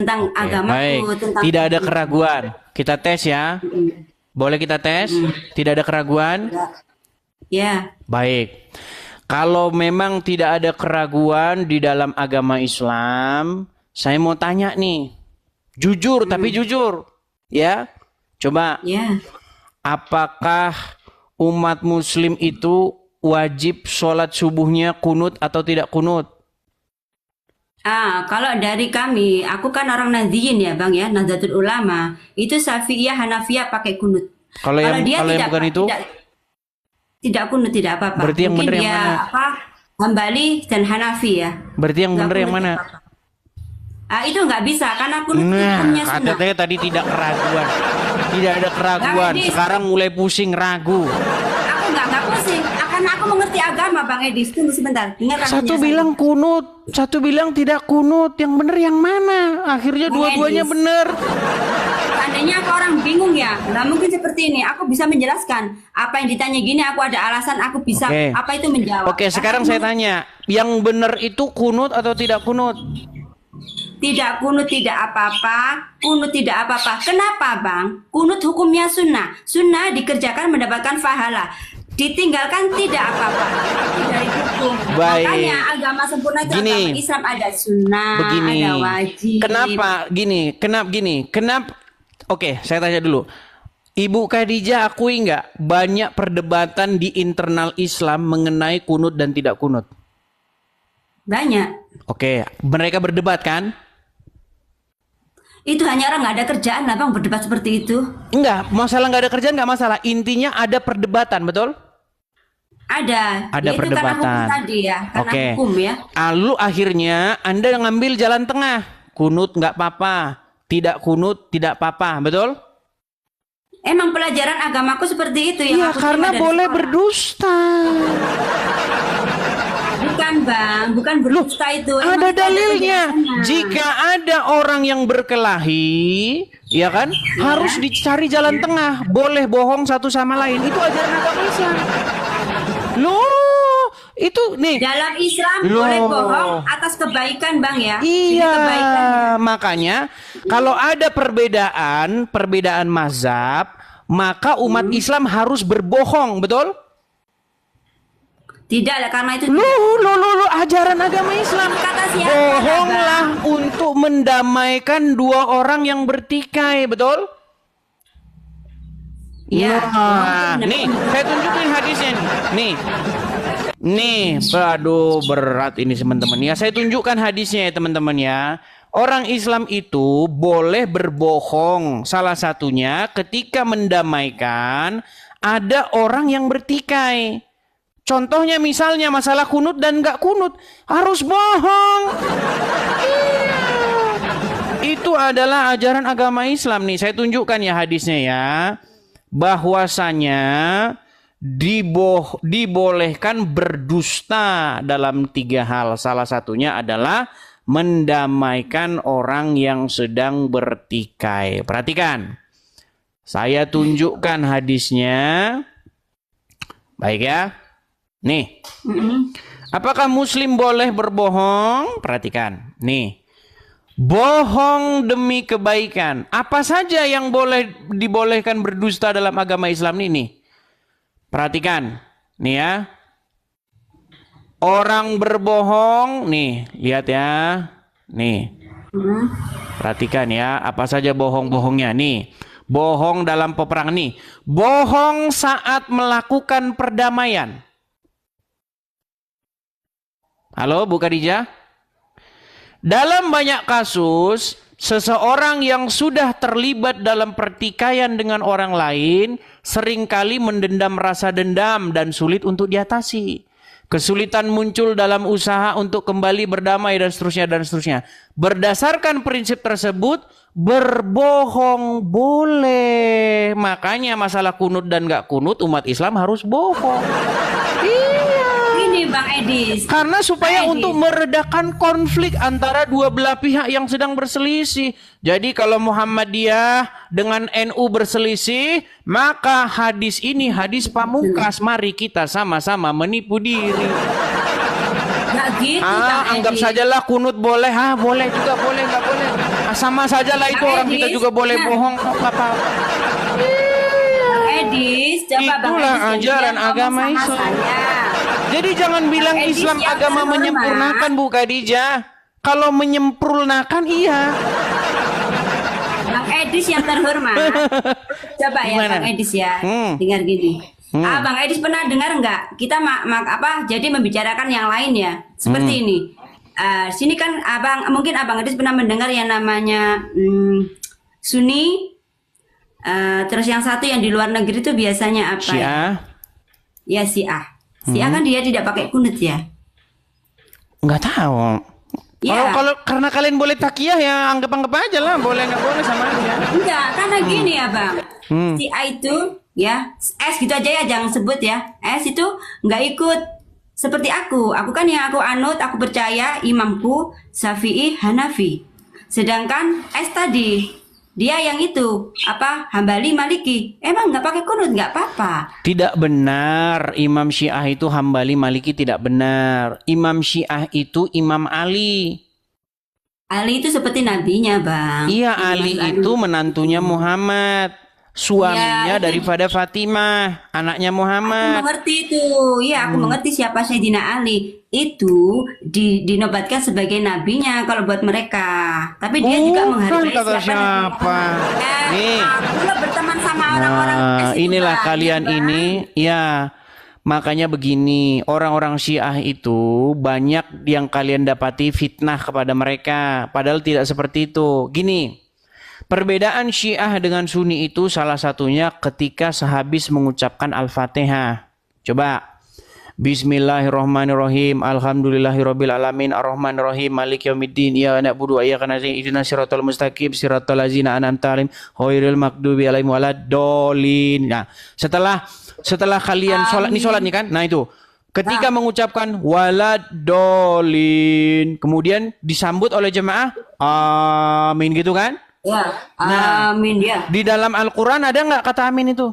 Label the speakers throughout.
Speaker 1: tentang
Speaker 2: Oke,
Speaker 1: agamaku,
Speaker 2: baik.
Speaker 1: tentang
Speaker 2: Tidak ada keraguan. Kita tes ya. Boleh kita tes? Tidak ada keraguan?
Speaker 1: ya.
Speaker 2: Baik. Kalau memang tidak ada keraguan di dalam agama Islam, saya mau tanya nih. Jujur, tapi jujur. Ya. Coba,
Speaker 1: Ya.
Speaker 2: apakah umat muslim itu wajib sholat subuhnya kunut atau tidak kunut?
Speaker 1: Kalau dari kami, aku kan orang Nahdliyin ya, Bang ya, Nahdlatul Ulama. Itu Syafi'iyah, Hanafiyah pakai kunut.
Speaker 2: Kalau yang
Speaker 1: dia
Speaker 2: kalau yang bukan itu,
Speaker 1: tidak kunut, tidak apa-apa.
Speaker 2: berarti yang
Speaker 1: Mungkin
Speaker 2: benar yang
Speaker 1: dia
Speaker 2: mana?
Speaker 1: Hambali dan Hanafi ya.
Speaker 2: Berarti yang
Speaker 1: Nggak
Speaker 2: benar yang
Speaker 1: kunut
Speaker 2: mana?
Speaker 1: tidak apa-apa. Itu nggak bisa karena kunut itu
Speaker 2: Nah,
Speaker 1: hukumnya
Speaker 2: kata
Speaker 1: sunnah.
Speaker 2: saya tadi tidak keraguan. Tidak ada keraguan.
Speaker 1: Bang Edi,
Speaker 2: Sekarang mulai pusing ragu.
Speaker 1: aku nggak pusing. Karena aku mengerti agama, Bang Edi. Tunggu sebentar. Dengarkan
Speaker 2: Satu
Speaker 1: penjelasan.
Speaker 2: bilang kunut, satu bilang tidak kunut. Yang benar yang mana? Akhirnya
Speaker 1: Bang
Speaker 2: dua-duanya
Speaker 1: Edis.
Speaker 2: benar.
Speaker 1: Seandainya aku orang bingung ya, nggak mungkin seperti ini. Aku bisa menjelaskan apa yang ditanya gini. Aku ada alasan. Aku bisa
Speaker 2: Oke.
Speaker 1: apa itu menjawab.
Speaker 2: Oke,
Speaker 1: Karena
Speaker 2: sekarang saya tanya, yang benar itu kunut atau tidak kunut?
Speaker 1: tidak kunut tidak apa-apa, kunut tidak apa-apa. Kenapa, Bang? Kunut hukumnya sunnah. Sunnah dikerjakan mendapatkan pahala. Ditinggalkan tidak apa-apa. Itu dari hukum.
Speaker 2: Baik.
Speaker 1: Makanya agama sempurna itu
Speaker 2: Gini.
Speaker 1: agama Islam ada sunnah,
Speaker 2: Begini.
Speaker 1: ada wajib.
Speaker 2: Kenapa gini? Kenapa? Oke, saya tanya dulu. Ibu Khadijah akui nggak banyak perdebatan di internal Islam mengenai kunut dan tidak kunut?
Speaker 1: Banyak.
Speaker 2: Oke, mereka berdebat kan?
Speaker 1: Itu hanya orang nggak ada kerjaan lah, Bang, berdebat seperti itu.
Speaker 2: Enggak, masalah nggak ada kerjaan nggak masalah. Intinya ada perdebatan, betul?
Speaker 1: Ada.
Speaker 2: Ada
Speaker 1: Ya, itu karena hukum
Speaker 2: perdebatan.
Speaker 1: tadi ya, karena
Speaker 2: Oke.
Speaker 1: hukum ya.
Speaker 2: Lalu akhirnya Anda ngambil jalan tengah. Kunut nggak apa-apa, tidak kunut tidak apa-apa, betul?
Speaker 1: Emang pelajaran agamaku seperti itu yang
Speaker 2: Iya,
Speaker 1: aku
Speaker 2: karena
Speaker 1: terima dari
Speaker 2: boleh
Speaker 1: sekolah.
Speaker 2: berdusta.
Speaker 1: Bukan, Bang, bukan berdusta itu. Emang
Speaker 2: Ada
Speaker 1: itu
Speaker 2: dalilnya.
Speaker 1: penjelasannya.
Speaker 2: Jika ada orang yang berkelahi, ya kan, harus dicari jalan tengah. Boleh bohong satu sama lain. Itu ajaran agama Islam. Loh, itu nih.
Speaker 1: Dalam Islam
Speaker 2: Loh.
Speaker 1: boleh bohong atas kebaikan, Bang ya. Ini
Speaker 2: Iya,
Speaker 1: kebaikan.
Speaker 2: makanya kalau ada perbedaan mazhab, maka umat Islam harus berbohong, betul?
Speaker 1: Tidak lah, karena itu
Speaker 2: Loh, ajaran agama Islam.
Speaker 1: kata siapa?
Speaker 2: Bohonglah untuk mendamaikan dua orang yang bertikai, betul?
Speaker 1: Ya.
Speaker 2: Nah, nih, saya tunjukin hadisnya nih. Nih, aduh berat ini teman-teman. Ya, saya tunjukkan hadisnya ya teman-teman ya. Orang Islam itu boleh berbohong. Salah satunya ketika mendamaikan ada orang yang bertikai. Contohnya misalnya masalah kunut dan nggak kunut, harus bohong. Iya. Itu adalah ajaran agama Islam nih. Saya tunjukkan ya hadisnya ya. Bahwasanya dibolehkan berdusta dalam 3 hal. Salah satunya adalah mendamaikan orang yang sedang bertikai. Perhatikan. Saya tunjukkan hadisnya. Baik ya. Nih. Apakah muslim boleh berbohong? Perhatikan. Nih. Bohong demi kebaikan. Apa saja yang dibolehkan berdusta dalam agama Islam ini? Perhatikan. Nih ya. Orang berbohong. Nih. Lihat ya. Nih. Perhatikan ya. Apa saja bohong-bohongnya. Nih. Bohong dalam peperangan. Nih. Bohong saat melakukan perdamaian. Halo Bu Khadijah? Dalam banyak kasus, seseorang yang sudah terlibat dalam pertikaian dengan orang lain seringkali mendendam rasa dendam dan sulit untuk diatasi. Kesulitan muncul dalam usaha untuk kembali berdamai dan seterusnya. Berdasarkan prinsip tersebut, berbohong boleh. Makanya masalah kunut dan gak kunut umat Islam harus bohong.
Speaker 1: Ini Bang Edis.
Speaker 2: Karena supaya
Speaker 1: Edis.
Speaker 2: untuk meredakan konflik antara dua belah pihak yang sedang berselisih. Jadi kalau Muhammadiyah dengan NU berselisih, maka hadis ini hadis pamungkas. Mari kita sama-sama menipu diri.
Speaker 1: Gak gitu, Bang
Speaker 2: Anggap
Speaker 1: Edis.
Speaker 2: sajalah kunut boleh. Boleh juga boleh, nggak boleh. sama saja lah itu,
Speaker 1: Bang
Speaker 2: orang kita
Speaker 1: Edis,
Speaker 2: juga boleh
Speaker 1: nah.
Speaker 2: bohong apa.
Speaker 1: Bang Edis, coba Bang
Speaker 2: Itulah
Speaker 1: Edis
Speaker 2: ajaran
Speaker 1: ngomong
Speaker 2: agama
Speaker 1: sama
Speaker 2: Islam.
Speaker 1: saya.
Speaker 2: Jadi jangan bilang
Speaker 1: Edis
Speaker 2: Islam
Speaker 1: yang
Speaker 2: agama
Speaker 1: terhormat.
Speaker 2: menyempurnakan, Bu Khadijah. Kalau menyempurnakan iya.
Speaker 1: Bang Edis yang terhormat. Coba ya
Speaker 2: Gimana?
Speaker 1: Bang Edis ya. Dengar gini. Bang Edis pernah dengar nggak? Kita jadi membicarakan yang lain ya. Seperti ini. Sini kan mungkin Abang Edis pernah mendengar yang namanya Sunni. Terus yang satu yang di luar negeri itu biasanya apa ya?
Speaker 2: Syiah.
Speaker 1: Ya Syiah. Syiah kan dia tidak pakai kunut ya.
Speaker 2: Nggak tahu.
Speaker 1: Iya.
Speaker 2: Kalau karena kalian boleh takiyah ya anggap aja lah, boleh nggak boleh sama aja.
Speaker 1: Enggak, karena gini ya Bang. Syiah itu ya, gitu aja ya, jangan sebut ya. itu nggak ikut seperti aku. Aku kan yang aku anut, aku percaya imamku Syafi'i Hanafi. Sedangkan tadi dia yang itu Hambali Maliki. Emang nggak pakai kunut nggak apa-apa.
Speaker 2: Tidak benar, Imam Syiah itu Hambali Maliki, tidak benar. Imam Syiah itu Imam Ali.
Speaker 1: Ali itu seperti nabinya Bang.
Speaker 2: Iya, Ali itu menantunya Muhammad, suaminya
Speaker 1: Ya,
Speaker 2: daripada Fatimah, anaknya
Speaker 1: Aku
Speaker 2: Muhammad.
Speaker 1: mengerti itu. Iya, aku mengerti siapa Sayyidina Ali. Itu dinobatkan sebagai nabinya kalau buat mereka. Tapi dia juga menghargai
Speaker 2: kata siapa? Nih.
Speaker 1: Aku lah berteman sama orang-orang
Speaker 2: Nah,
Speaker 1: itu,
Speaker 2: inilah
Speaker 1: Bang.
Speaker 2: kalian
Speaker 1: Bang.
Speaker 2: ini, ya. Makanya begini, orang-orang Syiah itu banyak yang kalian dapati fitnah kepada mereka, padahal tidak seperti itu. Gini, perbedaan Syiah dengan Sunni itu salah satunya ketika sehabis mengucapkan Al-Fatihah. Coba. Bismillahirrahmanirrahim. Alhamdulillahirabbil alamin arrahmanirrahim maliki yaumiddin iyyaka na'budu wa iyyaka nasta'in ihdinas siratal mustaqim siratal ladzina an'amta 'alaihim ghairil maghdubi 'alaihim waladdallin. Nah, setelah kalian sholat nih kan. Nah, itu ketika mengucapkan waladdallin, kemudian disambut oleh jemaah amin gitu kan?
Speaker 1: Ya,
Speaker 2: Nah,
Speaker 1: amin ya.
Speaker 2: Di dalam Al-Qur'an ada nggak kata amin itu?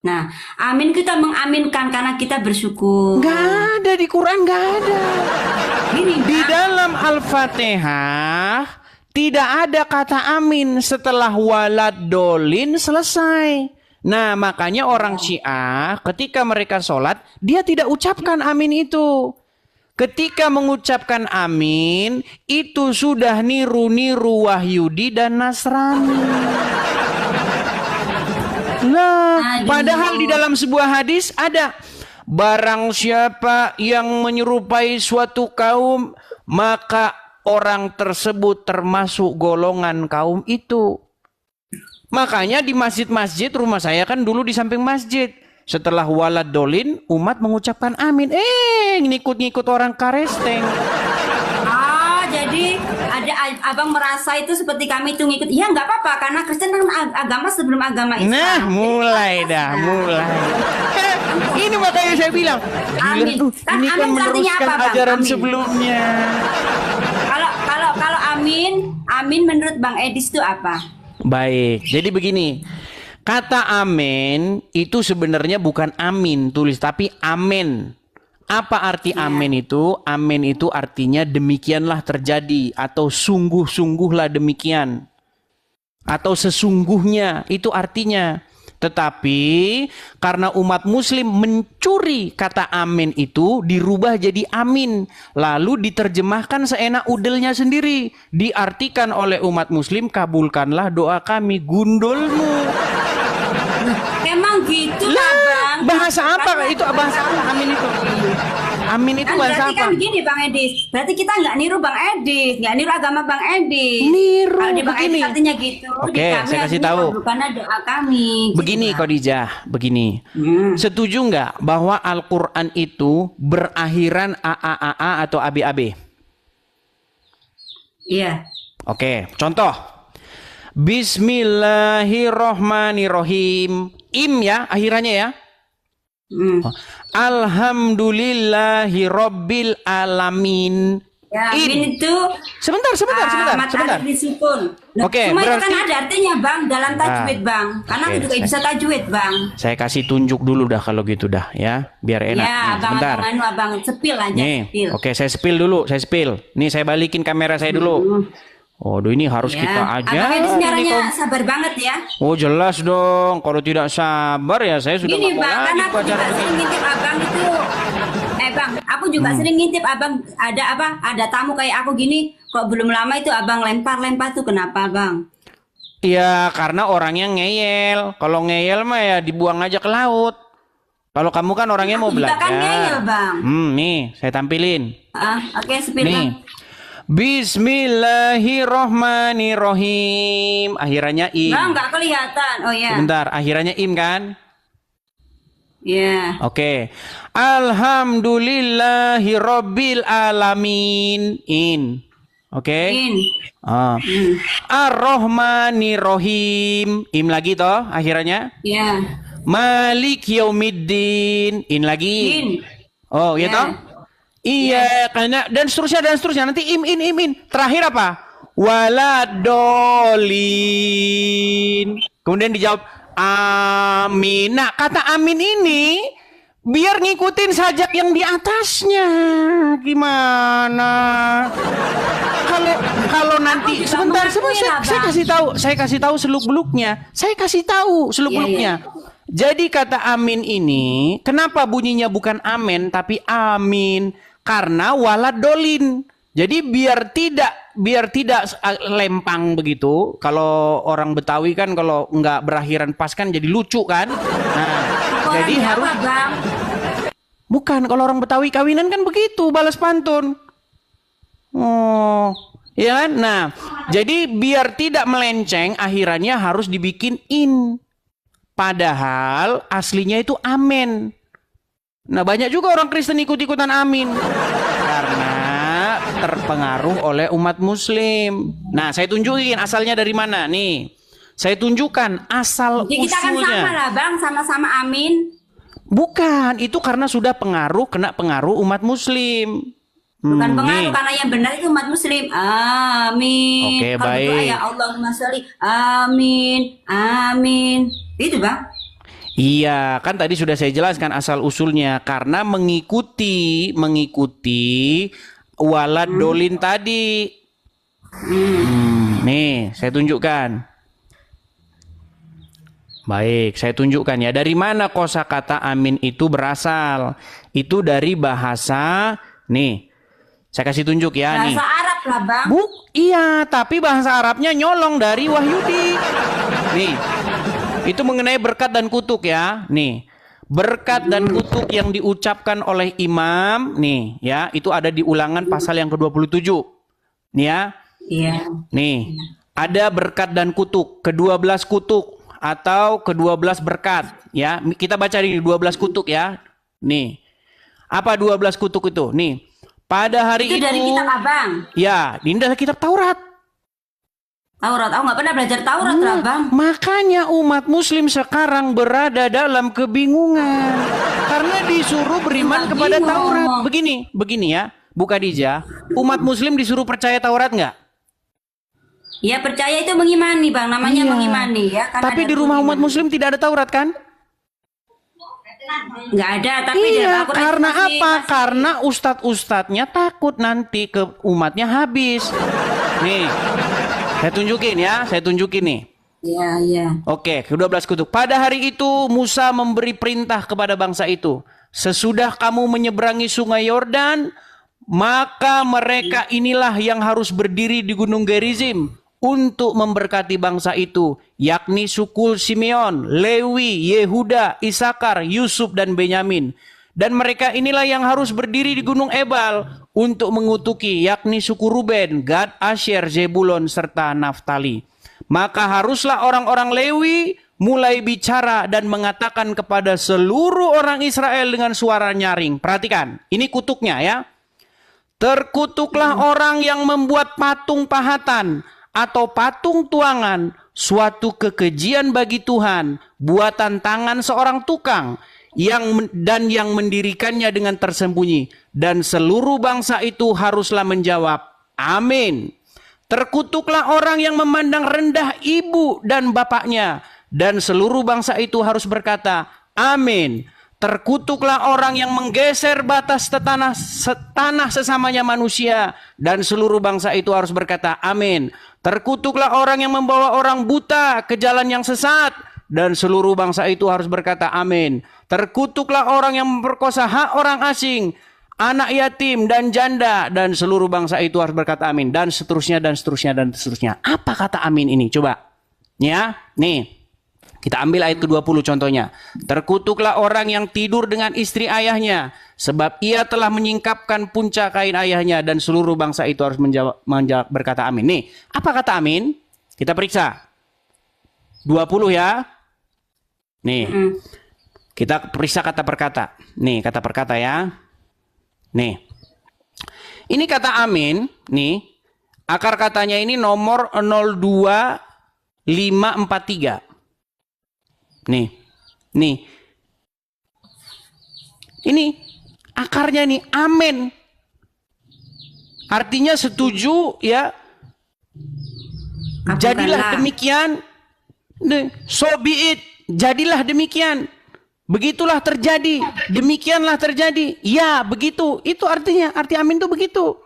Speaker 1: Nah, amin kita mengaminkan karena kita bersyukur.
Speaker 2: Nggak ada di Quran, nggak ada.
Speaker 1: Gini,
Speaker 2: Di
Speaker 1: Bang.
Speaker 2: dalam Al-Fatihah tidak ada kata amin setelah waladolin selesai. Nah, makanya orang Syiah ketika mereka sholat, dia tidak ucapkan amin itu. Ketika mengucapkan amin, itu sudah niru-niru Wahyudi dan Nasrani. Nah, padahal di dalam sebuah hadis ada, barang siapa yang menyerupai suatu kaum, maka orang tersebut termasuk golongan kaum itu. Makanya di masjid-masjid rumah saya kan dulu di samping masjid. Setelah waladolin, umat mengucapkan amin. Ngikut-ngikut orang karesteng.
Speaker 1: Jadi ada abang merasa itu seperti kami itu ngikut. Ya nggak apa-apa karena Kristen kan agama sebelum agama Islam.
Speaker 2: Nah, mulai. Ini makanya saya bilang,
Speaker 1: Amin.
Speaker 2: ini kan
Speaker 1: Amin artinya
Speaker 2: meneruskan
Speaker 1: apa, Bang?
Speaker 2: ajaran
Speaker 1: Amin.
Speaker 2: sebelumnya.
Speaker 1: Kalau amin menurut Bang Edis itu apa?
Speaker 2: Baik, jadi begini. Kata amin itu sebenarnya bukan amin tulis, tapi amen. Apa arti amin itu? Amin itu artinya demikianlah terjadi, atau sungguh-sungguhlah demikian, atau sesungguhnya, itu artinya. Tetapi karena umat muslim mencuri kata amin itu, dirubah jadi amin, lalu diterjemahkan seenak udelnya sendiri. Diartikan oleh umat muslim, kabulkanlah doa kami, gundulmu.
Speaker 1: Emang gitu lah Bang.
Speaker 2: Bahasa apa itu? Bahasa apa amin itu? Amin itu bahasa
Speaker 1: berarti
Speaker 2: apa?
Speaker 1: kan gini Bang Edis. Berarti kita nggak niru Bang Edis, nggak niru agama Bang Edis.
Speaker 2: Niru,
Speaker 1: Kalau di Bang
Speaker 2: begini.
Speaker 1: Edis artinya gitu.
Speaker 2: Oke,
Speaker 1: Di kami
Speaker 2: saya kasih
Speaker 1: artinya
Speaker 2: tahu.
Speaker 1: Bukanlah doa kami.
Speaker 2: Begini
Speaker 1: gitu, Bang.
Speaker 2: Khadijah, begini. Setuju nggak bahwa Al-Quran itu berakhiran AAAA atau ABAB?
Speaker 1: Iya.
Speaker 2: Oke, contoh. Bismillahirrohmanirrohim. Im ya, akhirannya ya. Alhamdulillahirabbil alamin.
Speaker 1: Ya, min itu
Speaker 2: Sebentar.
Speaker 1: mata disukun.
Speaker 2: Oke,
Speaker 1: semua
Speaker 2: berarti-
Speaker 1: itu kan ada artinya Bang dalam tajwid Bang. Karena
Speaker 2: oke,
Speaker 1: aku juga bisa tajwid Bang.
Speaker 2: Saya kasih tunjuk dulu dah kalau gitu dah ya, biar enak.
Speaker 1: Ya,
Speaker 2: Nih, sebentar.
Speaker 1: abang sepil aja.
Speaker 2: Nih,
Speaker 1: Sepil.
Speaker 2: oke saya spill dulu, Nih saya balikin kamera saya dulu. Waduh, ini harus
Speaker 1: Ya,
Speaker 2: kita ajar
Speaker 1: abang ini
Speaker 2: ini
Speaker 1: caranya
Speaker 2: kaum.
Speaker 1: sabar banget ya.
Speaker 2: Oh jelas dong, kalau tidak sabar ya saya sudah
Speaker 1: Gini
Speaker 2: nggak mau
Speaker 1: bang, kan
Speaker 2: lagi
Speaker 1: aku
Speaker 2: pacaran
Speaker 1: juga sering
Speaker 2: begini.
Speaker 1: ngintip abang itu. Bang, aku juga sering ngintip abang ada apa? Ada tamu kayak aku gini, kok belum lama itu abang lempar-lempar tuh kenapa bang?
Speaker 2: Ya karena orangnya ngeyel. Kalau ngeyel mah ya dibuang aja ke laut. Kalau kamu kan orangnya mau
Speaker 1: Aku juga kan ngeyel
Speaker 2: belajar.
Speaker 1: bang.
Speaker 2: Nih saya tampilin.
Speaker 1: Oke, spill bang.
Speaker 2: Nih. Bismillahirrohmanirrohim. Akhirannya im.
Speaker 1: Bang, nggak kelihatan. Oh ya,
Speaker 2: Sebentar, akhirannya im kan?
Speaker 1: ya.
Speaker 2: Oke. Alhamdulillahi rabbil alamin. In. Oke.
Speaker 1: In.
Speaker 2: Ah. Ar-Rahmanir-Rahim. Im lagi toh akhirannya.
Speaker 1: Ya.
Speaker 2: Malik yaumiddin. In lagi.
Speaker 1: In.
Speaker 2: Oh, ya
Speaker 1: Ya.
Speaker 2: toh? Iya, karena dan seterusnya nanti im. Terakhir apa? Waladolin. Kemudian dijawab amin. Nah, kata amin ini biar ngikutin sajak yang di atasnya. Gimana? Kalau kalau nanti
Speaker 1: juga
Speaker 2: sebentar,
Speaker 1: mengakui lah,
Speaker 2: saya
Speaker 1: Bang.
Speaker 2: kasih tahu seluk-beluknya.
Speaker 1: Iya.
Speaker 2: Jadi kata amin ini, kenapa bunyinya bukan amen tapi amin? Karena waladolin. Jadi biar tidak lempang begitu. Kalau orang Betawi kan kalau nggak berakhiran pas kan jadi lucu kan. Nah,
Speaker 1: Orang
Speaker 2: jadi
Speaker 1: Jawa,
Speaker 2: harus
Speaker 1: bang.
Speaker 2: bukan kalau orang Betawi kawinan kan begitu balas pantun. Oh, ya kan? Nah, jadi biar tidak melenceng akhirannya harus dibikin in. Padahal aslinya itu amen. Nah, banyak juga orang Kristen ikut-ikutan amin. Karena terpengaruh oleh umat muslim. Nah, saya tunjukin asalnya dari mana nih. Saya tunjukkan asal
Speaker 1: Jadi kita kan sama
Speaker 2: usulnya.
Speaker 1: lah bang, sama-sama amin.
Speaker 2: Bukan, itu karena sudah kena pengaruh umat muslim.
Speaker 1: Bukan
Speaker 2: nih.
Speaker 1: pengaruh, karena yang benar itu umat muslim. Amin.
Speaker 2: Oke,
Speaker 1: Kalau berdoa
Speaker 2: baik.
Speaker 1: ya Allahumma sholli. Amin. Itu bang.
Speaker 2: Iya, kan tadi sudah saya jelaskan asal usulnya karena mengikuti walad dolin tadi. Nih, saya tunjukkan. Baik, saya tunjukkan ya dari mana kosakata amin itu berasal. Itu dari bahasa nih. Saya kasih tunjuk ya nih.
Speaker 1: Bahasa Arab lah bang.
Speaker 2: Iya, tapi bahasa Arabnya nyolong dari Wahyudi. Nih. Itu mengenai berkat dan kutuk ya. Nih. Berkat dan kutuk yang diucapkan oleh imam nih ya, itu ada di Ulangan pasal yang ke-27. Nih ya.
Speaker 1: Iya.
Speaker 2: Nih. Ada berkat dan kutuk, ke-12 kutuk atau ke-12 berkat ya. Kita baca di 12 kutuk ya. Nih. Apa 12 kutuk itu? Nih. Pada hari
Speaker 1: Itu dari kitab abang.
Speaker 2: ya, ini adalah kitab Taurat.
Speaker 1: Taurat. Aku nggak pernah belajar Taurat lah bang.
Speaker 2: Makanya umat muslim sekarang berada dalam kebingungan. Karena disuruh beriman
Speaker 1: Nggak
Speaker 2: kepada
Speaker 1: bingung.
Speaker 2: Taurat. Begini ya, Bu Khadijah. Umat muslim disuruh percaya Taurat nggak?
Speaker 1: Ya percaya itu mengimani bang. Namanya
Speaker 2: Iya.
Speaker 1: mengimani ya. Kan
Speaker 2: Tapi
Speaker 1: ada
Speaker 2: di rumah umat
Speaker 1: mengimani.
Speaker 2: muslim tidak ada Taurat kan?
Speaker 1: Nggak ada. Tapi dalam
Speaker 2: Iya,
Speaker 1: Al-Quran
Speaker 2: karena
Speaker 1: masih-
Speaker 2: apa?
Speaker 1: masih-
Speaker 2: Karena ustadz-ustadznya takut nanti ke umatnya habis. Nih, saya tunjukin nih.
Speaker 1: Iya.
Speaker 2: Oke, ke-12 kutuk. Pada hari itu Musa memberi perintah kepada bangsa itu. Sesudah kamu menyeberangi sungai Yordan, maka mereka inilah yang harus berdiri di Gunung Gerizim untuk memberkati bangsa itu, yakni suku Simeon, Lewi, Yehuda, Isakar, Yusuf, dan Benyamin. Dan mereka inilah yang harus berdiri di Gunung Ebal untuk mengutuki, yakni suku Ruben, Gad, Asher, Zebulon, serta Naftali. Maka haruslah orang-orang Lewi mulai bicara dan mengatakan kepada seluruh orang Israel dengan suara nyaring. Perhatikan, ini kutuknya ya. Terkutuklah orang yang membuat patung pahatan atau patung tuangan, suatu kekejian bagi Tuhan, buatan tangan seorang tukang, yang mendirikannya dengan tersembunyi. Dan seluruh bangsa itu haruslah menjawab, amin. Terkutuklah orang yang memandang rendah ibu dan bapaknya, dan seluruh bangsa itu harus berkata, amin. Terkutuklah orang yang menggeser batas tanah sesamanya manusia, dan seluruh bangsa itu harus berkata, amin. Terkutuklah orang yang membawa orang buta ke jalan yang sesat, dan seluruh bangsa itu harus berkata amin. Terkutuklah orang yang memperkosa hak orang asing, anak yatim dan janda, dan seluruh bangsa itu harus berkata amin. Dan seterusnya, dan seterusnya, dan seterusnya. Apa kata amin ini? Coba. Ya, nih. Kita ambil ayat ke-20 contohnya. Terkutuklah orang yang tidur dengan istri ayahnya, sebab ia telah menyingkapkan punca kain ayahnya, dan seluruh bangsa itu harus menjawab berkata amin. Nih, apa kata amin? Kita periksa. 20 ya. Nih. Kita periksa kata per kata. Nih, kata per kata ya. Nih. Ini kata amin, nih. Akar katanya ini nomor 02543. Nih. Nih. Ini akarnya nih amin. Artinya setuju ya. Jadilah demikian. So be it. Jadilah demikian. Begitulah terjadi. Demikianlah terjadi. Ya, begitu. Itu artinya. Arti amin itu begitu.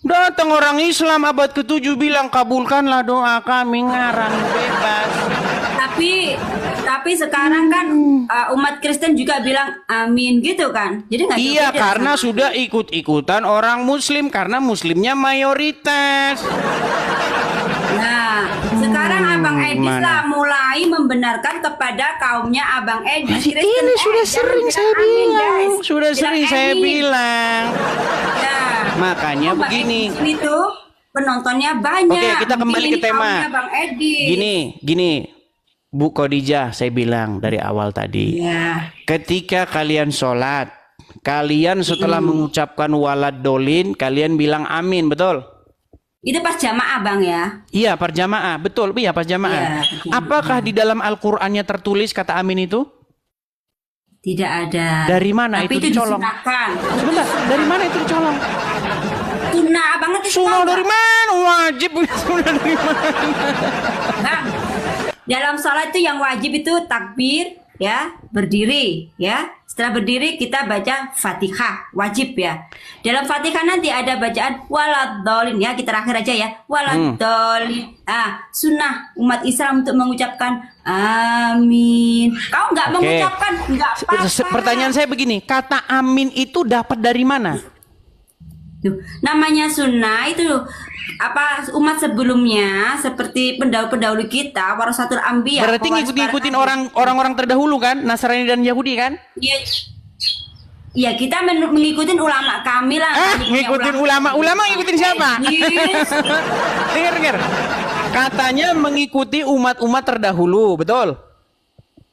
Speaker 2: Datang orang Islam abad ke-7 bilang kabulkanlah doa kami, ngarang bebas.
Speaker 1: Tapi sekarang kan umat Kristen juga bilang amin gitu kan. Jadi nggak
Speaker 2: iya, karena sudah ikut-ikutan orang Muslim karena Muslimnya mayoritas.
Speaker 1: Nah, sekarang Abang Edi lah mulai membenarkan kepada kaumnya Abang Edi.
Speaker 2: Ini sudah sering saya bilang. Sudah sering saya bilang.
Speaker 1: Nah,
Speaker 2: makanya begini.
Speaker 1: Ini tuh penontonnya banyak.
Speaker 2: Oke, kita kembali ke tema.
Speaker 1: Abang Edi.
Speaker 2: Gini. Bu Khadijah, saya bilang dari awal tadi.
Speaker 1: Ya.
Speaker 2: Ketika kalian sholat, kalian setelah mengucapkan walad dolin, kalian bilang amin, betul?
Speaker 1: Itu pas jamaah Bang ya?
Speaker 2: Iya, pas jamaah, betul. Iya, pas jamaah. Ya, apakah di dalam Al-Qur'annya tertulis kata amin itu?
Speaker 1: Tidak ada.
Speaker 2: Dari mana
Speaker 1: tapi
Speaker 2: itu dicolong? Sebentar, dari mana itu dicolong?
Speaker 1: Sunnah Abang itu.
Speaker 2: Sunnah dari mana? Wajib sunnah dari mana?
Speaker 1: Bang, dalam sholat itu yang wajib itu takbir, ya, berdiri, ya. Setelah berdiri kita baca Fatihah, wajib ya. Dalam Fatihah nanti ada bacaan waladhdallin ya, kita terakhir aja ya. Waladhdallin. Sunnah umat Islam untuk mengucapkan amin. Kau nggak mengucapkan, nggak apa-apa.
Speaker 2: Pertanyaan saya begini, kata amin itu dapat dari mana?
Speaker 1: Tuh, namanya sunnah itu apa umat sebelumnya seperti pendahulu-pendahulu kita warasatul anbiya.
Speaker 2: Berarti ngikutin orang-orang terdahulu kan, Nasrani dan Yahudi kan?
Speaker 1: Iya. Ya kita mengikutin ulama kami lah.
Speaker 2: Ngikutin ulama ngikutin siapa?
Speaker 1: Yes.
Speaker 2: Dengar. Katanya mengikuti umat-umat terdahulu, betul?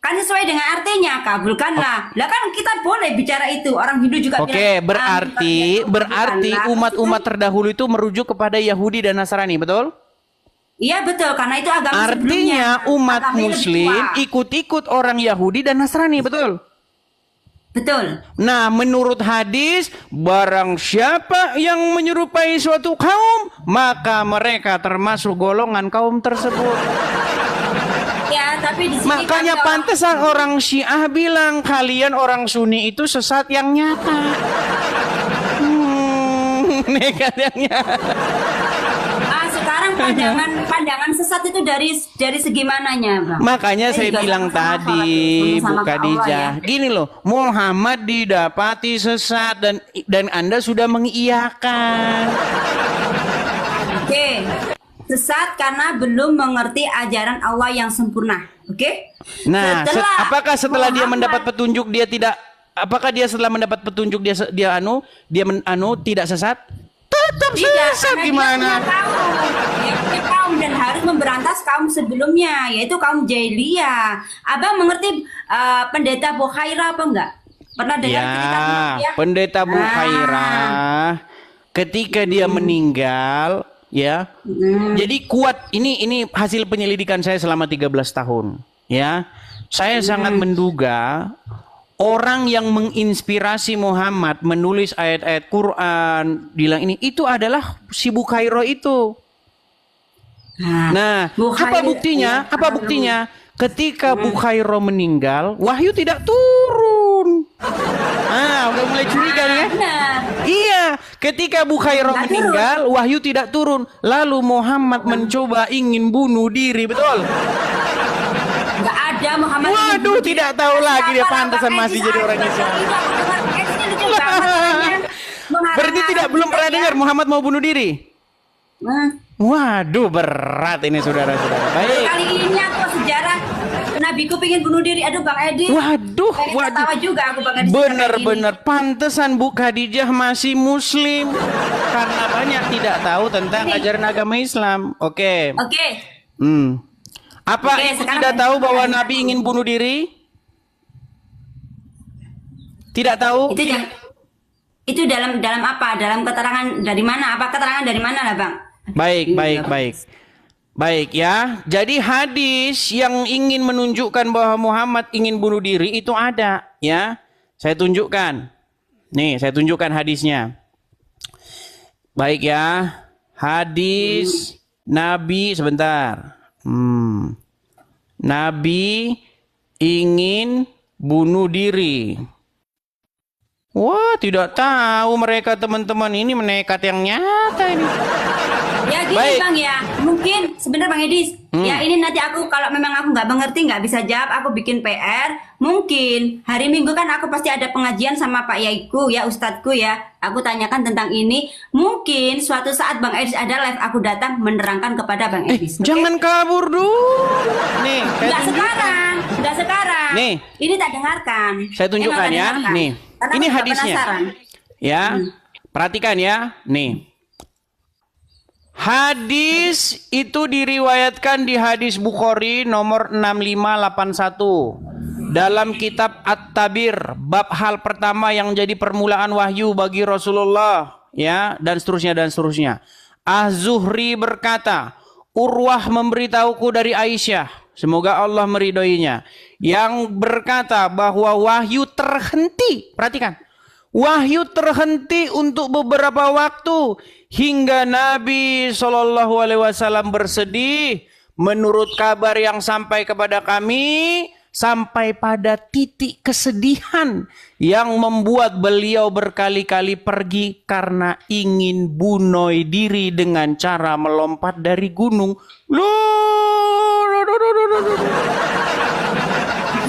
Speaker 1: Kan sesuai dengan artinya, kabulkanlah. Lah kan kita boleh bicara itu. Orang Hindu juga
Speaker 2: bilang. Berarti umat-umat terdahulu itu merujuk kepada Yahudi dan Nasrani, betul?
Speaker 1: Iya betul, karena itu agama
Speaker 2: artinya
Speaker 1: sebelumnya.
Speaker 2: Umat Muslim ikut-ikut orang Yahudi dan Nasrani, betul?
Speaker 1: Betul.
Speaker 2: Nah, menurut hadis, barang siapa yang menyerupai suatu kaum, maka mereka termasuk golongan kaum tersebut.
Speaker 1: Ya, tapi di sini
Speaker 2: makanya pantesan orang Syiah bilang kalian orang Sunni itu sesat yang nyata. Nekat yang nyata.
Speaker 1: Sekarang pandangan sesat itu dari segi mananya, Bang?
Speaker 2: Makanya saya bilang tadi, Bu Khadijah, ya. Gini loh, Muhammad didapati sesat dan Anda sudah mengiyakan.
Speaker 1: Oke. Sesat karena belum mengerti ajaran Allah yang sempurna. Oke?
Speaker 2: Nah, apakah setelah Muhammad, dia mendapat petunjuk dia tidak? Apakah dia setelah mendapat petunjuk dia tidak sesat? Tetap sesat gimana?
Speaker 1: Dia punya kaum dan harus memberantas kaum sebelumnya, yaitu kaum jahiliyah. Abang mengerti pendeta Bukhairah apa enggak? Pernah dengar cerita ya?
Speaker 2: Pendeta Bukhairah ketika dia meninggal. Ya, jadi kuat ini hasil penyelidikan saya selama 13 tahun. Ya, saya sangat menduga orang yang menginspirasi Muhammad menulis ayat-ayat Quran, bilang ini itu adalah si Bukhairah itu. Nah, apa buktinya? Apa buktinya? Ketika Bukhairah meninggal, wahyu tidak turun. Udah mulai curiga nih ya? Iya, ketika Bukhairah
Speaker 1: Nggak
Speaker 2: meninggal, wahyu tidak turun. Lalu Muhammad mencoba ingin bunuh diri, betul?
Speaker 1: Nggak ada Muhammad.
Speaker 2: Waduh, tidak tahu lagi dia,
Speaker 1: Siapa
Speaker 2: pantesan
Speaker 1: Bang
Speaker 2: masih
Speaker 1: Edis?
Speaker 2: jadi orang
Speaker 1: Itu
Speaker 2: Islam.
Speaker 1: aku dengar Bang Edis ini lucu banget orangnya.
Speaker 2: Berarti tidak belum pernah dengar Muhammad mau bunuh diri?
Speaker 1: Nah,
Speaker 2: Waduh, berat ini saudara-saudara. Baik.
Speaker 1: kali ini aku sejarah nabiku pengen bunuh diri. Aduh Bang Edis.
Speaker 2: Waduh,
Speaker 1: Ketawa
Speaker 2: waduh.
Speaker 1: juga aku Bang Edis.
Speaker 2: Bener-bener pantesan Bu Khadijah masih muslim karena banyak tidak tahu tentang ajaran agama Islam. Oke.
Speaker 1: Oke.
Speaker 2: Apa
Speaker 1: Oke,
Speaker 2: ibu
Speaker 1: sekarang
Speaker 2: tidak tahu bahwa Nabi ingin bunuh diri? Tidak tahu?
Speaker 1: Itu dalam apa? Dalam keterangan dari mana? Apa keterangan dari mana lah Bang?
Speaker 2: Baik, baik, baik. Baik ya. Jadi hadis yang ingin menunjukkan bahwa Muhammad ingin bunuh diri itu ada ya. Saya tunjukkan. Nih, saya tunjukkan hadisnya. Baik ya. Hadis Nabi sebentar. Nabi ingin bunuh diri. Wah, tidak tahu mereka teman-teman ini menekat yang nyata ini.
Speaker 1: Ya gini
Speaker 2: Baik.
Speaker 1: Bang ya, mungkin sebentar Bang Edis. Ya ini nanti aku kalau memang aku nggak mengerti nggak bisa jawab, aku bikin PR. Mungkin hari Minggu kan aku pasti ada pengajian sama Pak Yaiku ya, Ustadku ya. Aku tanyakan tentang ini. Mungkin suatu saat Bang Edis ada live, aku datang menerangkan kepada Bang Edis. Oke?
Speaker 2: Jangan kabur dulu. Nih, saya
Speaker 1: Nggak
Speaker 2: tunjukkan.
Speaker 1: sekarang, nggak sekarang.
Speaker 2: Nih.
Speaker 1: Ini tak dengarkan.
Speaker 2: Saya tunjukkan
Speaker 1: Emang tak
Speaker 2: ya.
Speaker 1: dengarkan.
Speaker 2: Nih.
Speaker 1: Karena
Speaker 2: Ini
Speaker 1: aku juga
Speaker 2: hadisnya.
Speaker 1: penasaran.
Speaker 2: Ya. Perhatikan ya. Nih. Hadis itu diriwayatkan di hadis Bukhari nomor 6581. Dalam kitab At-Tabir, bab hal pertama yang jadi permulaan wahyu bagi Rasulullah, ya, dan seterusnya dan seterusnya. Az-Zuhri berkata, Urwah memberitahuku dari Aisyah, semoga Allah meridhoinya, yang berkata bahwa wahyu terhenti. Perhatikan. Wahyu terhenti untuk beberapa waktu hingga Nabi SAW bersedih. Menurut kabar yang sampai kepada kami, sampai pada titik kesedihan yang membuat beliau berkali-kali pergi karena ingin bunuh diri dengan cara melompat dari gunung.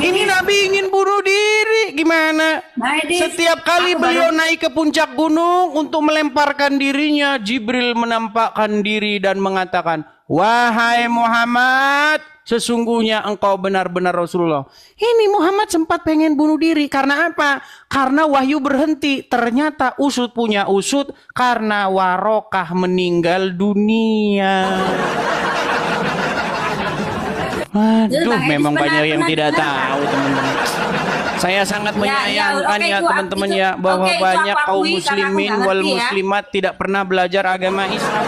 Speaker 2: Ini Nabi ingin bunuh diri, gimana? Setiap kali beliau naik ke puncak gunung untuk melemparkan dirinya, Jibril menampakkan diri dan mengatakan, wahai Muhammad, sesungguhnya engkau benar-benar Rasulullah. Ini Muhammad sempat pengen bunuh diri, karena apa? Karena wahyu berhenti. Ternyata usut punya usut, karena Warokah meninggal dunia. Waduh, memang banyak yang tidak tahu teman-teman. Saya sangat menyayangkan ya teman-teman ya, bahwa banyak kaum muslimin wal muslimat tidak pernah belajar agama Islam.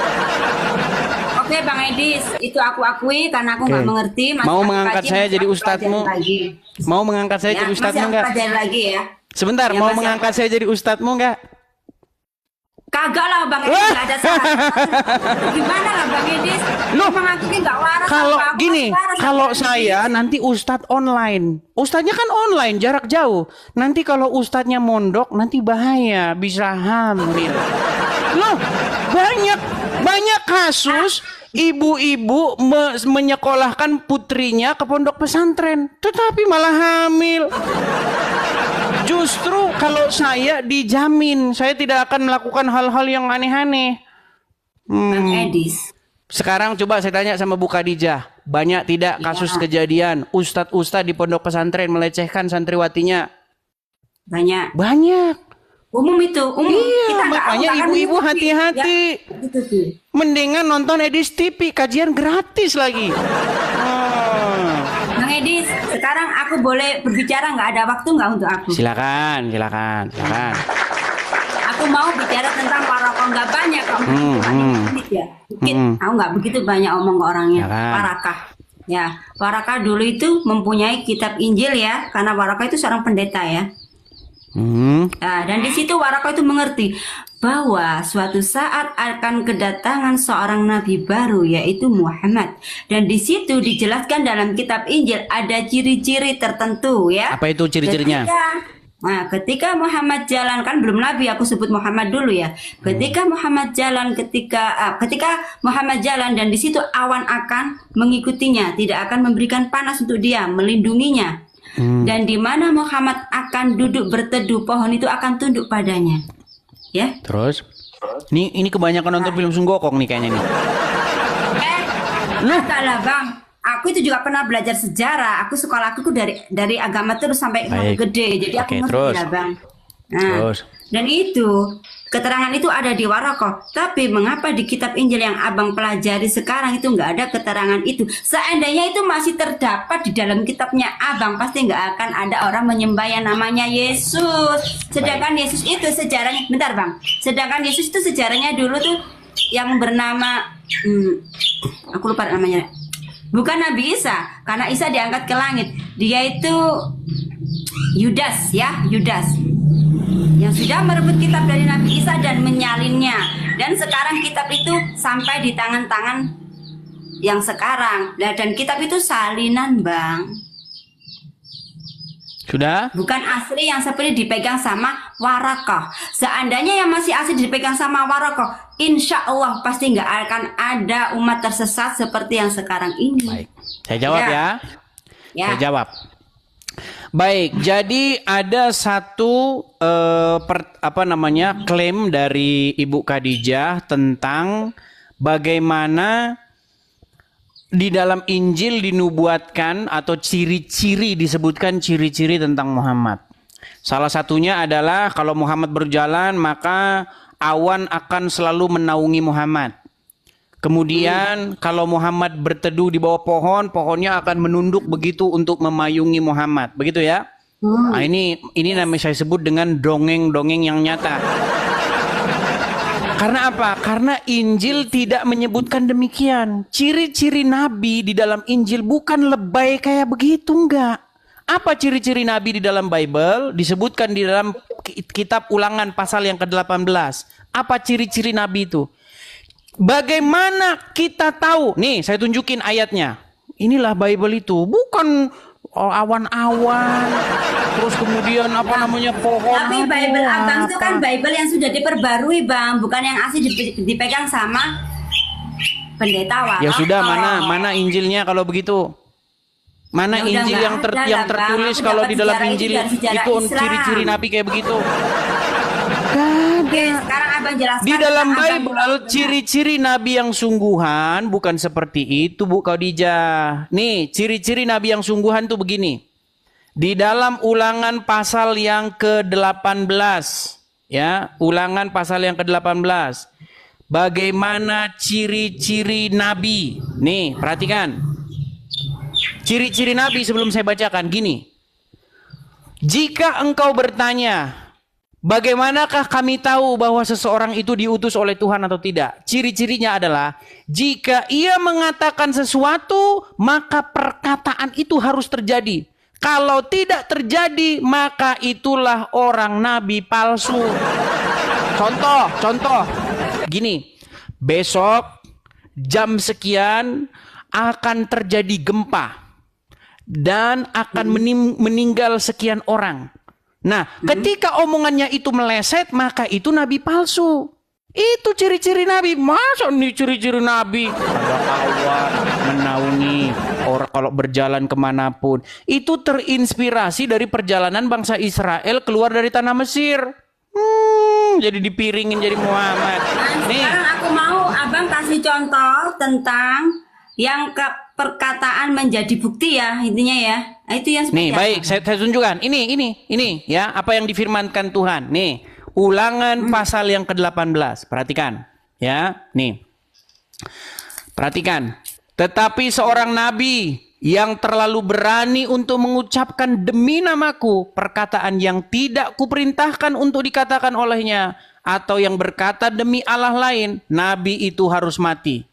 Speaker 1: Oke Bang Edis, itu aku akui karena aku nggak mengerti.
Speaker 2: Mau mengangkat saya jadi ustadzmu? Mau mengangkat saya jadi ustadzmu enggak?
Speaker 1: Lagi ya.
Speaker 2: Sebentar, mau mengangkat saya jadi ustadzmu enggak?
Speaker 1: Kagak lah Bang Edis, nggak ada salah. Gimana lah Bang Edis?
Speaker 2: Loh,
Speaker 1: nggak waras.
Speaker 2: kalau gini, kalau saya nanti ustadz online, ustadznya kan online jarak jauh. Nanti kalau ustadznya mondok, nanti bahaya, bisa hamil. Loh, banyak kasus ibu-ibu menyekolahkan putrinya ke pondok pesantren, tetapi malah hamil. Justru kalau saya dijamin, saya tidak akan melakukan hal-hal yang aneh-aneh.
Speaker 1: Bang Edis.
Speaker 2: Sekarang coba saya tanya sama Bu Khadijah, banyak tidak kasus kejadian ustadz-ustadz di pondok pesantren melecehkan santriwatinya?
Speaker 1: Banyak.
Speaker 2: Banyak.
Speaker 1: Umum itu, umum.
Speaker 2: Iya, makanya ibu-ibu hati-hati.
Speaker 1: Ya,
Speaker 2: mendingan nonton Edis TV, kajian gratis lagi.
Speaker 1: Bang Edis, sekarang aku boleh berbicara, nggak ada waktu nggak untuk aku?
Speaker 2: Silakan.
Speaker 1: Aku mau bicara tentang Warokoh, nggak banyak kok. Ya, dikit. Aku nggak begitu banyak omong ke orangnya. Warakah. Ya, Warakah dulu itu mempunyai kitab Injil ya, karena Warakah itu seorang pendeta ya. Nah, dan di situ Warakah itu mengerti bahwa suatu saat akan kedatangan seorang nabi baru yaitu Muhammad, dan di situ dijelaskan dalam kitab Injil ada ciri-ciri tertentu ya.
Speaker 2: Apa itu ciri-cirinya?
Speaker 1: Nah, ketika Muhammad jalan, kan belum Nabi, aku sebut Muhammad dulu ya. Ketika Muhammad jalan, ketika Muhammad jalan dan di situ awan akan mengikutinya, tidak akan memberikan panas untuk dia, melindunginya. Dan di mana Muhammad akan duduk berteduh, pohon itu akan tunduk padanya. Ya.
Speaker 2: Terus? Ini kebanyakan nonton film Sunggokong nih kayaknya nih.
Speaker 1: Katalah Bang, aku itu juga pernah belajar sejarah. Aku sekolahku dari agama terus sampai gede. Jadi aku ngerti lah Bang. Nah,
Speaker 2: Terus?
Speaker 1: dan itu keterangan itu ada di Warokoh. Tapi mengapa di kitab Injil yang Abang pelajari sekarang itu nggak ada keterangan itu? Seandainya itu masih terdapat di dalam kitabnya Abang, pasti nggak akan ada orang menyembah yang namanya Yesus. Sedangkan Yesus itu sejarahnya, bentar Bang. Sedangkan Yesus itu sejarahnya dulu tuh yang bernama, aku lupa namanya. Bukan Nabi Isa, karena Isa diangkat ke langit. Dia itu Yudas ya, Yudas. Yang sudah merebut kitab dari Nabi Isa dan menyalinnya. Dan sekarang kitab itu sampai di tangan-tangan yang sekarang. Dan kitab itu salinan Bang.
Speaker 2: Sudah?
Speaker 1: Bukan asli yang seperti dipegang sama Warokoh. Seandainya yang masih asli dipegang sama Warokoh, insya Allah pasti nggak akan ada umat tersesat seperti yang sekarang ini.
Speaker 2: Baik, saya jawab ya.
Speaker 1: Ya.
Speaker 2: Saya jawab. Baik, jadi ada satu klaim dari Ibu Khadijah tentang bagaimana di dalam Injil dinubuatkan atau ciri-ciri, disebutkan ciri-ciri tentang Muhammad. Salah satunya adalah kalau Muhammad berjalan maka awan akan selalu menaungi Muhammad. Kemudian kalau Muhammad berteduh di bawah pohon, pohonnya akan menunduk begitu untuk memayungi Muhammad. Begitu ya? Nah, ini namanya saya sebut dengan dongeng-dongeng yang nyata. Karena apa? Karena Injil tidak menyebutkan demikian. Ciri-ciri Nabi di dalam Injil bukan lebay kayak begitu, enggak. Apa ciri-ciri Nabi di dalam Bible? Disebutkan di dalam kitab Ulangan pasal yang ke-18. Apa ciri-ciri Nabi itu? Bagaimana kita tahu? Nih, saya tunjukin ayatnya. Inilah Bible itu. Bukan awan-awan, terus kemudian pohon.
Speaker 1: Tapi Bible Abang itu kan Bible yang sudah diperbarui Bang, bukan yang asli dipegang sama pendeta Warokoh.
Speaker 2: Ya sudah, mana Injilnya kalau begitu? Mana
Speaker 1: Ya
Speaker 2: Injil yang tertulis
Speaker 1: Bang.
Speaker 2: kalau di dalam
Speaker 1: Sejarah
Speaker 2: Injil
Speaker 1: dari sejarah
Speaker 2: itu
Speaker 1: Islam.
Speaker 2: ciri-ciri Nabi kayak begitu?
Speaker 1: Oke, sekarang Abang jelaskan.
Speaker 2: Di dalam
Speaker 1: Abang
Speaker 2: Bible ciri-ciri Nabi yang sungguhan bukan seperti itu Bu Khadijah. Nih, ciri-ciri Nabi yang sungguhan tuh begini. Di dalam Ulangan pasal yang ke-18, ya, Ulangan pasal yang ke-18. Bagaimana ciri-ciri Nabi? Nih, perhatikan. Ciri-ciri Nabi sebelum saya bacakan gini. Jika engkau bertanya, bagaimanakah kami tahu bahwa seseorang itu diutus oleh Tuhan atau tidak? Ciri-cirinya adalah jika ia mengatakan sesuatu, maka perkataan itu harus terjadi. Kalau tidak terjadi, maka itulah orang nabi palsu. Contoh. Gini, besok jam sekian akan terjadi gempa dan akan meninggal sekian orang. Nah, ketika omongannya itu meleset, maka itu nabi palsu. Itu ciri-ciri nabi. Masa nih ciri-ciri nabi? Ada awan menaungi orang kalau berjalan kemanapun. Itu terinspirasi dari perjalanan bangsa Israel keluar dari tanah Mesir. Jadi dipiringin jadi Muhammad.
Speaker 1: Nah,
Speaker 2: Nih.
Speaker 1: sekarang aku mau Abang kasih contoh tentang yang perkataan menjadi bukti ya, intinya ya. Nah, itu yang
Speaker 2: Nih, baik, saya tunjukkan. Ini ya, apa yang difirmankan Tuhan. Nih, Ulangan pasal yang ke-18. Perhatikan, ya. Nih. Perhatikan. Tetapi seorang nabi yang terlalu berani untuk mengucapkan demi namaku perkataan yang tidak kuperintahkan untuk dikatakan olehnya, atau yang berkata demi Allah lain, nabi itu harus mati.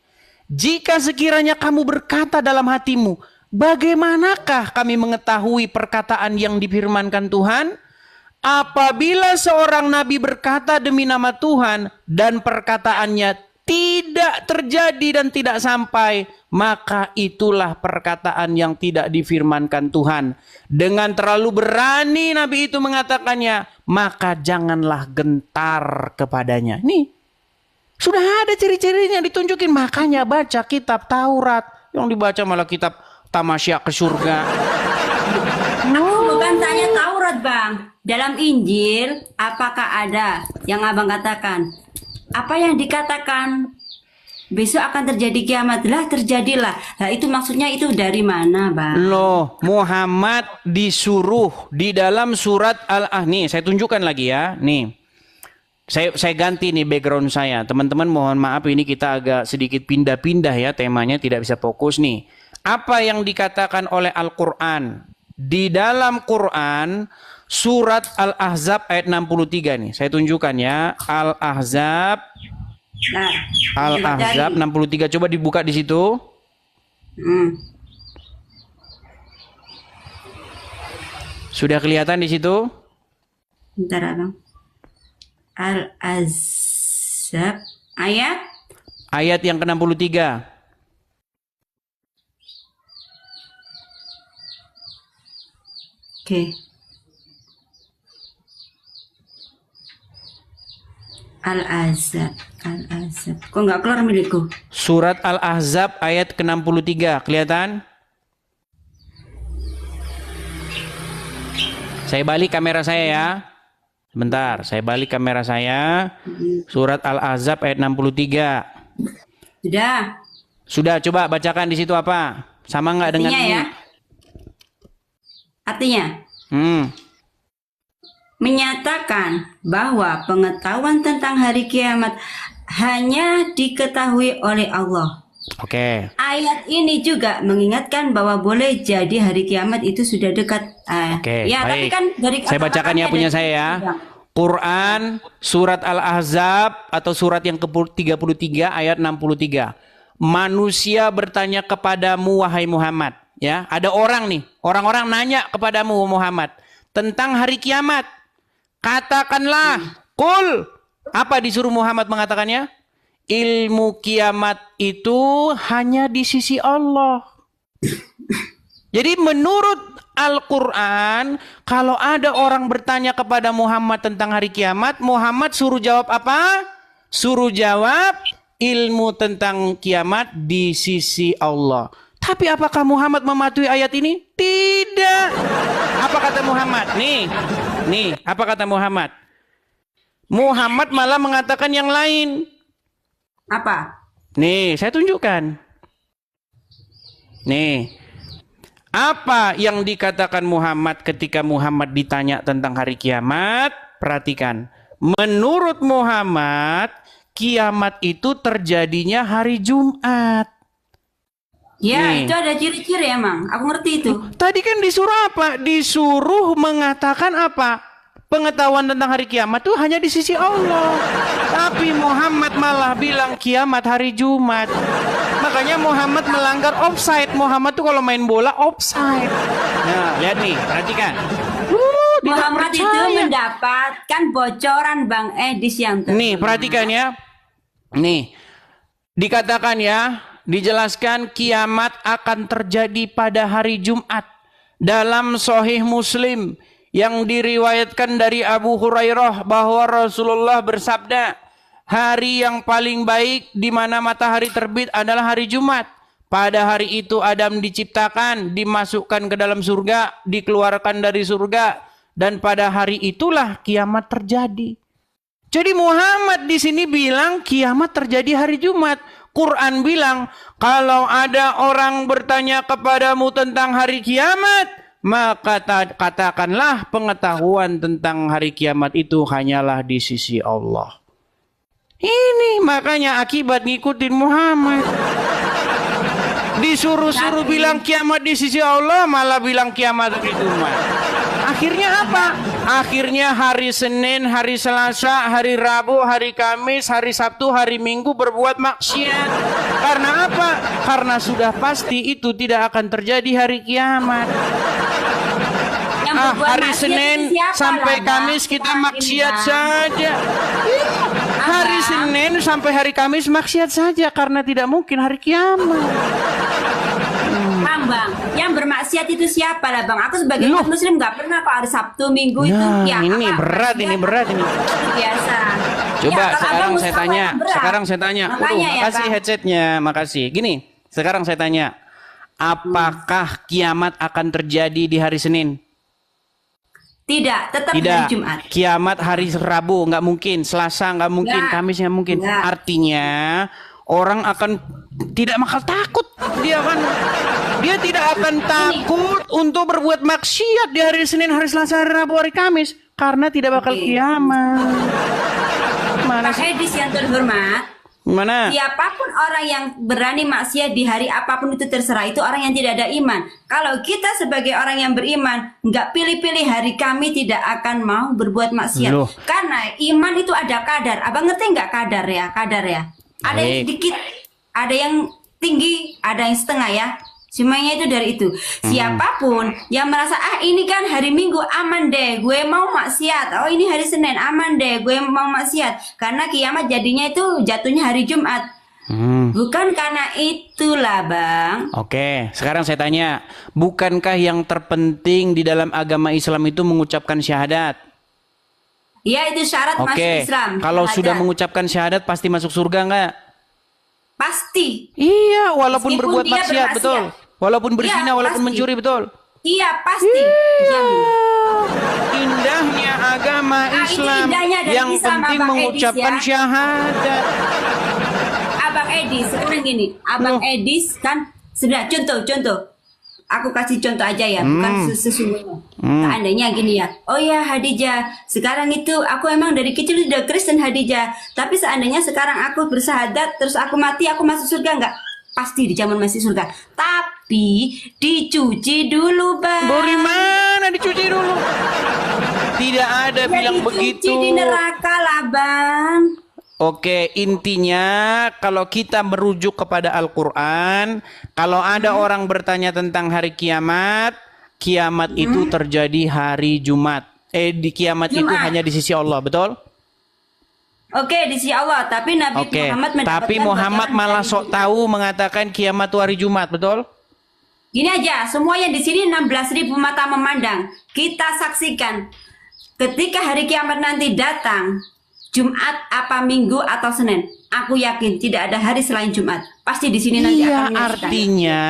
Speaker 2: Jika sekiranya kamu berkata dalam hatimu, bagaimanakah kami mengetahui perkataan yang difirmankan Tuhan? Apabila seorang nabi berkata demi nama Tuhan dan perkataannya tidak terjadi dan tidak sampai, maka itulah perkataan yang tidak difirmankan Tuhan. Dengan terlalu berani Nabi itu mengatakannya, maka janganlah gentar kepadanya. Nih, sudah ada ciri-cirinya ditunjukin. Makanya baca kitab Taurat. Yang dibaca malah kitab tamasya ke surga.
Speaker 1: Bukan tanya Taurat, Bang. Dalam Injil, apakah ada yang Abang katakan? Apa yang dikatakan besok akan terjadi kiamat? Lah, terjadilah. Nah, itu maksudnya itu dari mana, Bang?
Speaker 2: Loh, Muhammad disuruh di dalam surat Nih, saya tunjukkan lagi ya. Nih, saya ganti nih background saya. Teman-teman mohon maaf, ini kita agak sedikit pindah-pindah ya, temanya tidak bisa fokus nih. Apa yang dikatakan oleh Al-Quran? Di dalam Quran, surat Al-Ahzab ayat 63 nih. Saya tunjukkan ya. Al-Ahzab.
Speaker 1: Nah,
Speaker 2: Al-Ahzab 63. Coba dibuka di situ. Sudah kelihatan di situ?
Speaker 1: Bentar, Abang. Al-Ahzab ayat
Speaker 2: yang ke-63.
Speaker 1: Oke. Al-Ahzab. Kok nggak keluar milikku?
Speaker 2: Surat Al-Ahzab ayat ke-63. Kelihatan? Saya balik kamera saya ya. Sebentar, saya balik kamera saya. Surat Al-Ahzab ayat 63. Sudah, coba bacakan di situ apa? Sama nggak dengan ini?
Speaker 1: Ya? Artinya? Menyatakan bahwa pengetahuan tentang hari kiamat hanya diketahui oleh Allah.
Speaker 2: Oke.
Speaker 1: Ayat ini juga mengingatkan bahwa boleh jadi hari kiamat itu sudah dekat.
Speaker 2: Oke,
Speaker 1: ya,
Speaker 2: baik.
Speaker 1: tapi kan dari
Speaker 2: saya bacakan ya punya saya ya. Quran surat Al-Ahzab atau surat yang ke-33 ayat 63. Manusia bertanya kepadamu wahai Muhammad, ya. Ada orang nih, orang-orang nanya kepadamu Muhammad tentang hari kiamat. Katakanlah, qul. Apa disuruh Muhammad mengatakannya? Ilmu kiamat itu hanya di sisi Allah. Jadi menurut Al-Quran, kalau ada orang bertanya kepada Muhammad tentang hari kiamat, Muhammad suruh jawab apa? Suruh jawab ilmu tentang kiamat di sisi Allah. Tapi apakah Muhammad mematuhi ayat ini? Tidak. Apa kata Muhammad? Nih, apa kata Muhammad? Muhammad malah mengatakan yang lain.
Speaker 1: Apa?
Speaker 2: Nih, saya tunjukkan. Nih. Apa yang dikatakan Muhammad ketika Muhammad ditanya tentang hari kiamat? Perhatikan. Menurut Muhammad, kiamat itu terjadinya hari Jumat.
Speaker 1: Ya,
Speaker 2: nih.
Speaker 1: itu ada ciri-ciri emang. Aku ngerti itu.
Speaker 2: Tadi kan disuruh apa? Disuruh mengatakan apa? Pengetahuan tentang hari kiamat itu hanya di sisi Allah. Tapi Muhammad malah bilang kiamat hari Jumat. Makanya Muhammad melanggar offside. Muhammad tuh kalau main bola offside. Nah, lihat nih, perhatikan.
Speaker 1: Muhammad itu mendapatkan bocoran Bang Edis yang terkenal.
Speaker 2: Nih, perhatikan ya. Nih, dikatakan ya, dijelaskan kiamat akan terjadi pada hari Jumat. Dalam Sahih Muslim yang diriwayatkan dari Abu Hurairah bahwa Rasulullah bersabda, hari yang paling baik di mana matahari terbit adalah hari Jumat. Pada hari itu Adam diciptakan, dimasukkan ke dalam surga, dikeluarkan dari surga, dan pada hari itulah kiamat terjadi. Jadi Muhammad di sini bilang kiamat terjadi hari Jumat. Quran bilang kalau ada orang bertanya kepadamu tentang hari kiamat, maka katakanlah pengetahuan tentang hari kiamat itu hanyalah di sisi Allah. Ini makanya akibat ngikutin Muhammad. Disuruh-suruh bilang kiamat di sisi Allah, malah bilang kiamat di Jumat. Akhirnya apa? Akhirnya hari Senin, hari Selasa, hari Rabu, hari Kamis, hari Sabtu, hari Minggu berbuat maksiat. Karena apa? Karena sudah pasti itu tidak akan terjadi hari kiamat. Hari Senin sampai Kamis kita maksiat saja. Hari
Speaker 1: Bang.
Speaker 2: Senin sampai hari Kamis maksiat saja karena tidak mungkin hari kiamat.
Speaker 1: Bang, yang bermaksiat itu siapa lah Bang? Aku sebagai
Speaker 2: Loh.
Speaker 1: umat muslim nggak pernah kok hari Sabtu Minggu itu
Speaker 2: Nah,
Speaker 1: ya.
Speaker 2: ini
Speaker 1: apa,
Speaker 2: berat,
Speaker 1: maksiat
Speaker 2: ini berat ini.
Speaker 1: itu biasa.
Speaker 2: Coba
Speaker 1: Ya, kalau
Speaker 2: sekarang
Speaker 1: Abang
Speaker 2: saya
Speaker 1: Mustafa
Speaker 2: tanya,
Speaker 1: yang berat.
Speaker 2: sekarang saya tanya. Waduh,
Speaker 1: Makanya ya,
Speaker 2: makasih
Speaker 1: Bang.
Speaker 2: headsetnya, makasih. Gini, sekarang saya tanya, apakah kiamat akan terjadi di hari Senin?
Speaker 1: Tidak, tetap
Speaker 2: Tidak.
Speaker 1: hari Jumat.
Speaker 2: Kiamat hari Rabu nggak mungkin, Selasa nggak mungkin,
Speaker 1: Nggak.
Speaker 2: Kamis nggak mungkin.
Speaker 1: Nggak.
Speaker 2: Artinya orang akan tidak bakal takut. Dia tidak akan takut untuk berbuat maksiat di hari Senin, hari Selasa, hari Rabu, hari Kamis karena tidak bakal
Speaker 1: Oke.
Speaker 2: kiamat. Mana
Speaker 1: Pak
Speaker 2: sih?
Speaker 1: Edis yang terhormat,
Speaker 2: Mana?
Speaker 1: siapapun orang yang berani maksiat di hari apapun itu terserah, itu orang yang tidak ada iman. Kalau kita sebagai orang yang beriman nggak pilih-pilih hari kami tidak akan mau berbuat maksiat.
Speaker 2: Loh.
Speaker 1: Karena iman itu ada kadar. Abang ngerti nggak kadar ya? Kadar ya. Ada yang
Speaker 2: Baik.
Speaker 1: sedikit, ada yang tinggi, ada yang setengah ya. Semuanya itu dari itu. Siapapun yang merasa ini kan hari Minggu aman deh, gue mau maksiat. Oh ini hari Senin aman deh, gue mau maksiat. Karena kiamat jadinya itu jatuhnya hari Jumat. Bukan karena itulah Bang.
Speaker 2: Oke, sekarang saya tanya, bukankah yang terpenting di dalam agama Islam itu mengucapkan syahadat?
Speaker 1: Ya itu syarat masuk
Speaker 2: Oke,
Speaker 1: Islam.
Speaker 2: kalau
Speaker 1: Syahadat.
Speaker 2: sudah mengucapkan syahadat pasti masuk surga nggak?
Speaker 1: Pasti.
Speaker 2: Iya, walaupun
Speaker 1: Meskipun
Speaker 2: berbuat
Speaker 1: dia
Speaker 2: maksiat,
Speaker 1: bermaksiat.
Speaker 2: betul. Walaupun berzina,
Speaker 1: Iya,
Speaker 2: walaupun
Speaker 1: pasti.
Speaker 2: mencuri, betul.
Speaker 1: Iya pasti. Jamin.
Speaker 2: Indahnya agama
Speaker 1: Nah, itu
Speaker 2: Islam
Speaker 1: indahnya dari
Speaker 2: yang
Speaker 1: Islam,
Speaker 2: penting
Speaker 1: Abang Edis,
Speaker 2: mengucapkan
Speaker 1: ya.
Speaker 2: syahadat.
Speaker 1: Abang Edis sekarang gini, Abang
Speaker 2: Loh.
Speaker 1: Edis kan sebenarnya contoh. Aku kasih contoh aja ya, bukan sesungguhnya. Seandainya gini ya, oh ya Hadijah, sekarang itu aku emang dari kecil udah Kristen Hadijah, tapi seandainya sekarang aku bersahadat, terus aku mati, aku masuk surga nggak? Pasti di zaman masih surga. Tapi dicuci dulu Bang.
Speaker 2: Dari mana dicuci dulu? Tidak ada
Speaker 1: Ya,
Speaker 2: bilang
Speaker 1: dicuci
Speaker 2: begitu.
Speaker 1: di neraka lah Bang.
Speaker 2: Oke, intinya kalau kita merujuk kepada Al-Quran, kalau ada orang bertanya tentang hari kiamat, kiamat itu terjadi hari Jumat. Di kiamat itu
Speaker 1: Jumat.
Speaker 2: hanya di sisi Allah, betul?
Speaker 1: Oke di sisi Allah, tapi Nabi
Speaker 2: Oke,
Speaker 1: Muhammad mendapatkan
Speaker 2: tapi Muhammad
Speaker 1: bocoran
Speaker 2: malah
Speaker 1: dari
Speaker 2: sok
Speaker 1: Jibril.
Speaker 2: tahu mengatakan kiamat itu hari Jumat, betul?
Speaker 1: Gini aja, semua yang di sini 16.000 mata memandang. Kita saksikan ketika hari kiamat nanti datang, Jumat apa Minggu atau Senin, aku yakin tidak ada hari selain Jumat. Pasti di sini nanti
Speaker 2: Iya,
Speaker 1: akan menyaksikan.
Speaker 2: artinya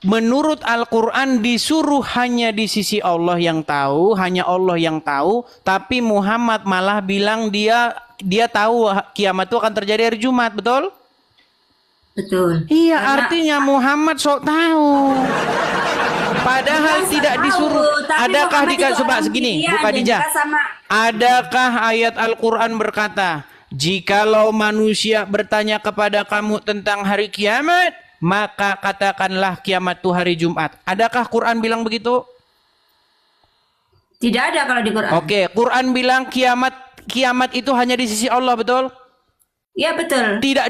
Speaker 2: menurut Al-Quran disuruh hanya di sisi Allah yang tahu, hanya Allah yang tahu, tapi Muhammad malah bilang dia tahu kiamat itu akan terjadi hari Jumat, betul?
Speaker 1: Betul.
Speaker 2: Iya,
Speaker 1: Karena-
Speaker 2: artinya Muhammad sok tahu. Padahal
Speaker 1: Bukan
Speaker 2: tidak
Speaker 1: tahu,
Speaker 2: disuruh.
Speaker 1: tapi
Speaker 2: Adakah
Speaker 1: Muhammad itu
Speaker 2: coba
Speaker 1: orang
Speaker 2: segini,
Speaker 1: pilihan
Speaker 2: Bu
Speaker 1: dan
Speaker 2: Khadijah?
Speaker 1: kita sama.
Speaker 2: Adakah ayat Al-Quran berkata, jikalau manusia bertanya kepada kamu tentang hari kiamat, maka katakanlah kiamat itu hari Jumat. Adakah Quran bilang begitu?
Speaker 1: Tidak ada kalau di Quran.
Speaker 2: Oke, Quran bilang kiamat itu hanya di sisi Allah, betul?
Speaker 1: Ya betul.
Speaker 2: Tidak